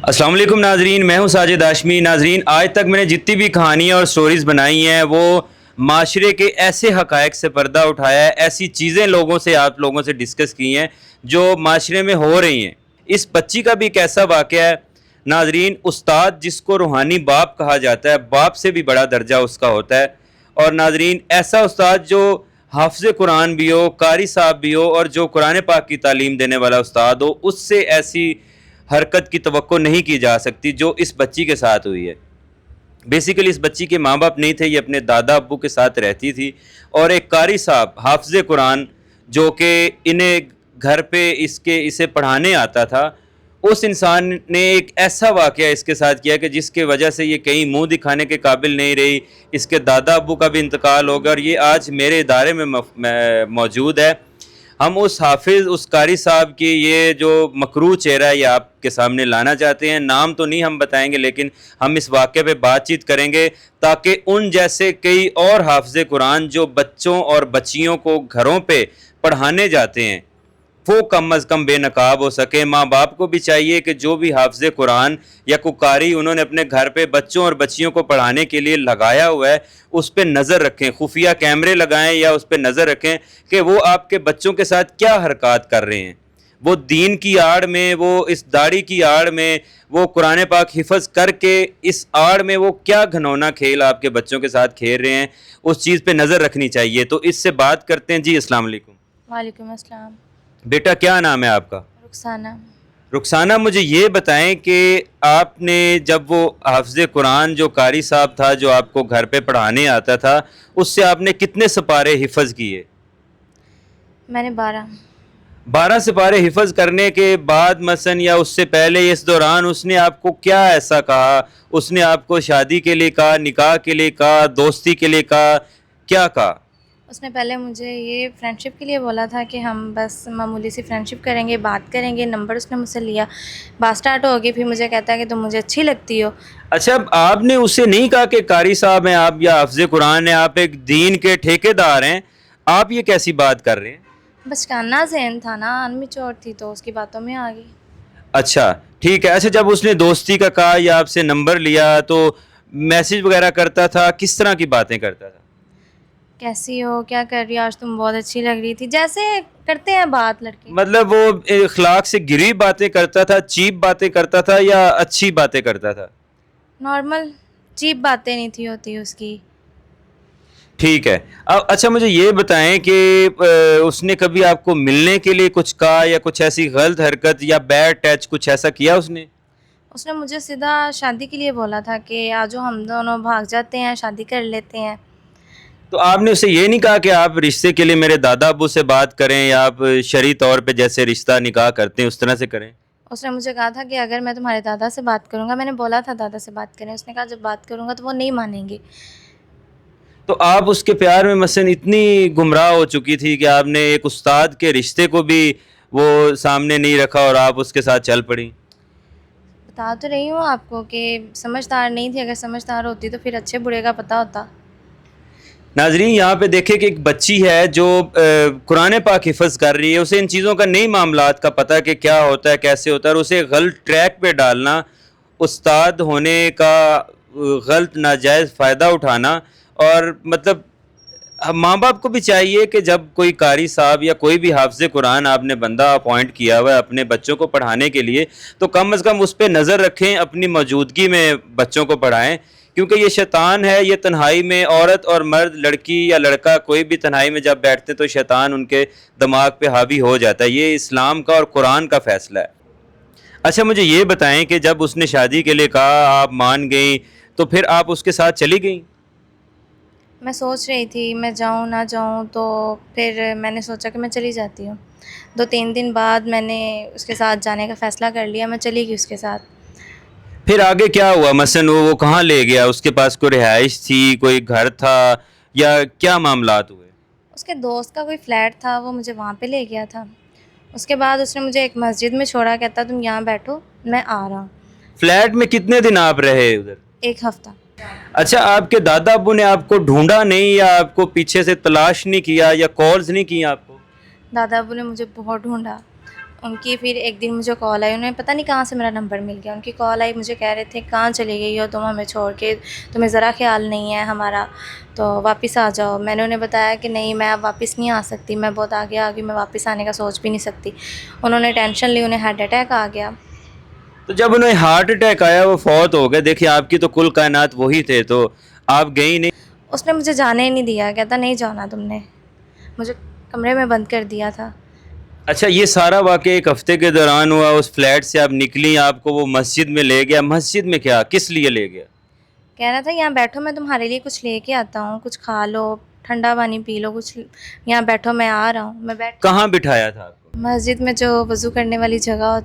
अस्सलाम वालेकुम नाजरीन, मैं हूं साजिद हाशमी। नाजरीन, आज तक मैंने जितनी भी कहानियाँ और स्टोरीज़ बनाई हैं वो माशरे के ऐसे हक़ाइक़ से पर्दा उठाया है, ऐसी चीज़ें लोगों से आप लोगों से डिस्कस की हैं जो माशरे में हो रही हैं। इस बच्ची का भी एक ऐसा वाक़या है नाजरीन, उस्ताद जिसको रूहानी बाप कहा जाता है, बाप से भी बड़ा दर्जा उसका होता है। और नाजरीन, ऐसा उस्ताद जो हाफ़िज़ कुरान भी हो, कारी साहब भी हो और जो कुरान पाक की तालीम देने वाला उस्ताद हो, उससे ऐसी हरकत की तवक्को नहीं की जा सकती जो इस बच्ची के साथ हुई है। बेसिकली इस बच्ची के माँ बाप नहीं थे, ये अपने दादा अब्बू के साथ रहती थी और एक कारी साहब हाफ़िज़ कुरान जो कि इन्हें घर पे इसे पढ़ाने आता था, उस इंसान ने एक ऐसा वाक़या इसके साथ किया कि जिसके वजह से ये कहीं मुंह दिखाने के काबिल नहीं रही। इसके दादा अब्बू का भी इंतकाल हो गया और ये आज मेरे इदारे में मौजूद है। हम उस हाफिज़, उस कारी साहब की ये जो मकरूह चेहरा है ये आपके सामने लाना चाहते हैं। नाम तो नहीं हम बताएंगे, लेकिन हम इस वाक़े पे बातचीत करेंगे ताकि उन जैसे कई और हाफिज़ कुरान जो बच्चों और बच्चियों को घरों पे पढ़ाने जाते हैं वो कम अज़ कम बेनकाब हो सके। माँ बाप को भी चाहिए कि जो भी हाफ़िज़ कुरान या कोई कारी उन्होंने अपने घर पे बच्चों और बच्चियों को पढ़ाने के लिए लगाया हुआ है, उस पर नज़र रखें, खुफिया कैमरे लगाएं या उस पर नज़र रखें कि वो आपके बच्चों के साथ क्या हरकत कर रहे हैं। वो दीन की आड़ में, वो इस दाढ़ी की आड़ में, वो कुरान पाक हिफ़्ज़ करके इस आड़ में वो क्या घनौना खेल आपके बच्चों के साथ खेल रहे हैं, उस चीज़ पर नज़र रखनी चाहिए। तो इससे बात करते हैं। जी अस्सलाम वालेकुम। वालेकुम अस्सलाम। बेटा, क्या नाम है आपका? रुखसाना। रुखसाना, मुझे ये बताएं कि आपने जब वो हाफ़िज़ कुरान जो कारी साहब था जो आपको घर पे पढ़ाने आता था, उससे आपने कितने सिपारे हिफ़्ज़ किए? मैंने 12। 12 सिपारे हिफ़्ज़ करने के बाद मसलन या उससे पहले इस दौरान उसने आपको क्या ऐसा कहा? उसने आपको शादी के लिए कहा, निकाह के लिए कहा, दोस्ती के लिए कहा, क्या कहा? उसने पहले मुझे ये फ्रेंडशिप के लिए बोला था कि हम बस मामूली सी फ्रेंडशिप करेंगे, बात करेंगे। नंबर उसने मुझसे लिया, बात स्टार्ट हो गई। फिर मुझे कहता है कि तुम मुझे अच्छी लगती हो। अच्छा, अब आपने उससे नहीं कहा कि कारी साहब हैं आप या हाफ़िज़ कुरान हैं, आप एक दीन के ठेकेदार हैं, आप ये कैसी बात कर रहे हैं? बचकाना ज़हन था ना, अनमेच्योर थी तो उसकी बातों में आ गई। अच्छा, ठीक है। अच्छा, जब उसने दोस्ती का कहा या आपसे नंबर लिया तो मैसेज वगैरह करता था, किस तरह की बातें करता था? कैसी हो, क्या कर रही हो, आज तुम बहुत अच्छी लग रही थी, जैसे करते हैं बात लड़के। मतलब वो इखलाक से गिरी बातें करता था, चीप बातें करता था या अच्छी बातें करता था? नॉर्मल, चीप बातें नहीं थी होती उसकी। ठीक है। अब अच्छा, मुझे ये बताएं कि उसने कभी आपको मिलने के लिए कुछ कहा या कुछ ऐसी गलत हरकत या बैड टच कुछ ऐसा किया उसने? उसने मुझे सीधा शादी के लिए बोला था कि आजो हम दोनों भाग जाते हैं, शादी कर लेते हैं। तो आपने उसे ये नहीं कहा कि आप रिश्ते के लिए मेरे दादा अब्बू से बात करें या आप शरई तौर पे जैसे रिश्ता निकाह करते हैं उस तरह से करें? उसने मुझे कहा था कि अगर मैं तुम्हारे दादा से बात करूँगा, मैंने बोला था दादा से बात करें, उसने कहा जब बात करूँगा तो वो नहीं मानेंगे। तो आप उसके प्यार में मसलन इतनी गुमराह हो चुकी थी कि आपने एक उस्ताद के रिश्ते को भी वो सामने नहीं रखा और आप उसके साथ चल पड़ी। बता तो रही हूँ आपको कि समझदार नहीं थी, अगर समझदार होती तो फिर अच्छे बुरे का पता होता। नाजरीन, यहाँ पे देखें कि एक बच्ची है जो कुरान पाक हिफ़्ज़ कर रही है, उसे इन चीज़ों का नहीं मामलात का पता कि क्या होता है, कैसे होता है, और उसे गलत ट्रैक पे डालना, उस्ताद होने का गलत नाजायज़ फ़ायदा उठाना। और मतलब माँ बाप को भी चाहिए कि जब कोई कारी साहब या कोई भी हाफ़िज़ कुरान आपने बंदा अपॉइंट किया हुआ है अपने बच्चों को पढ़ाने के लिए, तो कम अज़ कम उस पर नज़र रखें, अपनी मौजूदगी में बच्चों को पढ़ाएँ। क्योंकि ये शैतान है, ये तन्हाई में औरत और मर्द, लड़की या लड़का, कोई भी तन्हाई में जब बैठते तो शैतान उनके दिमाग पे हावी हो जाता है। ये इस्लाम का और कुरान का फ़ैसला है। अच्छा, मुझे ये बताएं कि जब उसने शादी के लिए कहा, आप मान गई, तो फिर आप उसके साथ चली गई? मैं सोच रही थी मैं जाऊँ ना जाऊँ, तो फिर मैंने सोचा कि मैं चली जाती हूँ। 2-3 दिन बाद मैंने उसके साथ जाने का फ़ैसला कर लिया, मैं चली गई उसके साथ। फिर आगे क्या हुआ? मसलन वो कहाँ ले गया? उसके पास कोई रिहाइश थी, कोई घर था, या क्या मामलात हुए? उसके दोस्त का कोई फ्लैट था, वो मुझे वहाँ पे ले गया था। उसके बाद उसने मुझे एक मस्जिद में छोड़ा, कहता तुम यहाँ बैठो, मैं आ रहा हूँ। फ्लैट में कितने दिन आप रहे उधर? 1 हफ़्ता। अच्छा, आपके दादा अब्बू ने आपको ढूंढा नहीं या आपको पीछे से तलाश नहीं किया या कॉल्स नहीं की आपको? दादा अब्बू ने मुझे बहुत ढूँढा, ان کی پھر ایک دن مجھے کال آئی, انہیں پتہ نہیں کہاں سے میرا نمبر مل گیا, ان کی کال آئی, مجھے کہہ رہے تھے کہاں چلی گئی ہو تم ہمیں چھوڑ کے, تمہیں ذرا خیال نہیں ہے ہمارا, تو واپس آ جاؤ. میں نے انہیں بتایا کہ نہیں میں اب واپس نہیں آ سکتی, میں بہت آگے آ گئی, میں واپس آنے کا سوچ بھی نہیں سکتی. انہوں نے ٹینشن لی, انہیں ہارٹ اٹیک آ گیا. تو جب انہیں ہارٹ اٹیک آیا وہ فوت ہو گئے, دیکھیے آپ کی تو کل کائنات وہی تھے, تو آپ گئی نہیں. اس نے مجھے جانے ہی نہیں دیا, کہتا نہیں جانا تم نے, مجھے کمرے میں بند کر دیا تھا. اچھا یہ سارا واقعہ ایک ہفتے کے دوران ہوا, اس فلیٹ سے آپ نکلی, آپ کو وہ مسجد میں لے گیا, مسجد میں کیا کس لیے لے گیا؟ کہہ رہا تھا یہاں بیٹھو, میں تمہارے لیے کچھ لے کے آتا ہوں, کچھ کھا لو, ٹھنڈا پانی پی لو, کچھ یہاں بیٹھو, میں آ رہا ہوں. میں بیٹھ کہاں بٹھایا تھا آپ کو؟ مسجد میں جو وضو کرنے والی جگہ ہوتی